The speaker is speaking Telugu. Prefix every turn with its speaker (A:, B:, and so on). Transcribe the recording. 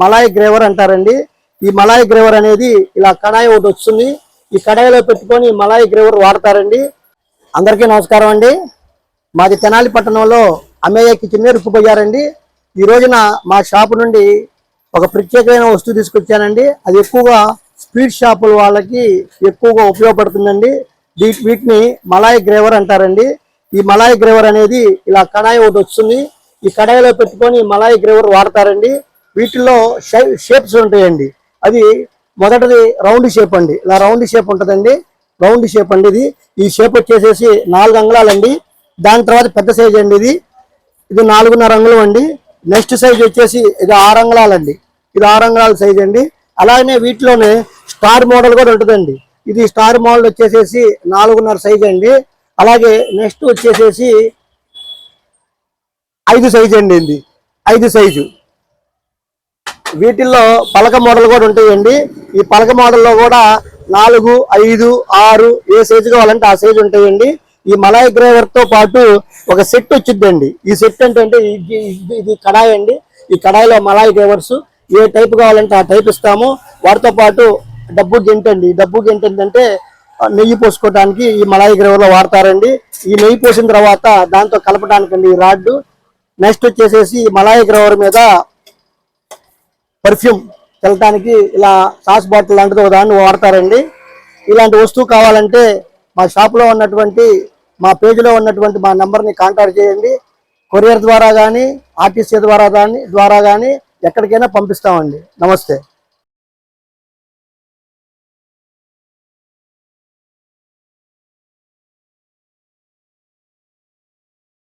A: మలాయ్ గ్రేవర్ అంటారండి. ఈ మలాయ్ గ్రేవర్ అనేది ఇలా కడాయి ఒకటి వస్తుంది. ఈ కడాయిలో పెట్టుకొని మలాయ్ గ్రేవర్ వాడతారండి. అందరికీ నమస్కారం అండి. మాది తెనాలి పట్టణంలో అమ్మయ్య కిచెన్ రుక్కుపోయారండి. ఈ రోజున మా షాపు నుండి ఒక ప్రత్యేకమైన వస్తువు తీసుకొచ్చానండి. అది ఎక్కువగా స్వీట్ షాపుల వాళ్ళకి ఎక్కువగా ఉపయోగపడుతుందండి. వీటిని మలాయ్ గ్రేవర్ అంటారండి. ఈ మలాయ్ గ్రేవర్ అనేది ఇలా కడాయి ఒకటి వస్తుంది. ఈ కడాయిలో పెట్టుకొని మలాయ్ గ్రేవర్ వాడతారండి. వీటిల్లో షేప్స్ ఉంటాయండి. అది మొదటిది రౌండ్ షేప్ అండి. ఇలా రౌండ్ షేప్ ఉంటుందండి. రౌండ్ షేప్ అండి ఇది. ఈ షేప్ వచ్చేసేసి 4 అంగుళాలండి. దాని తర్వాత పెద్ద సైజ్ అండి. ఇది 4.5 అంగుళం అండి. నెక్స్ట్ సైజ్ వచ్చేసి ఇది 6 అంగుళాలండి. ఇది 6 అంగుళాల సైజ్ అండి. అలాగే వీటిలోనే స్టార్ మోడల్ కూడా ఉంటుందండి. ఇది స్టార్ మోడల్ వచ్చేసేసి 4.5 సైజ్ అండి. అలాగే నెక్స్ట్ వచ్చేసేసి 5 సైజ్ అండి. ఇది 5 సైజు. వీటిల్లో పలక మోడల్ కూడా ఉంటాయండి. ఈ పలక మోడల్లో కూడా 4, 5, 6 ఏ సైజు కావాలంటే ఆ సైజు ఉంటాయండి. ఈ మలాయ్ గ్రేవర్ తో పాటు ఒక సెట్ వచ్చిందండి. ఈ సెట్ అంటే ఇది కడాయి అండి. ఈ కడాయిలో మలాయ్ గ్రేవర్స్ ఏ టైప్ కావాలంటే ఆ టైప్ ఇస్తాము. వాటితో పాటు డబ్బు గెంట అండి. డబ్బు గెంట ఏంటంటే నెయ్యి పోసుకోవడానికి ఈ మలాయ్ గ్రేవర్ లో వాడతారండి. ఈ నెయ్యి పోసిన తర్వాత దాంతో కలపడానికండి ఈ రాడ్డు. నెక్స్ట్ వచ్చేసేసి మలాయ్ గ్రేవర్ మీద పర్ఫ్యూమ్ చల్లటానికి ఇలా సాస్ బాటిల్ లాంటిది ఒక దాన్ని వాడతారండి. ఇలాంటి వస్తువు కావాలంటే మా షాప్లో ఉన్నటువంటి మా పేజీలో ఉన్నటువంటి మా నెంబర్ని కాంటాక్ట్ చేయండి. కొరియర్ ద్వారా కానీ ఆర్టీసీ ద్వారా కానీ ఎక్కడికైనా పంపిస్తామండి. నమస్తే.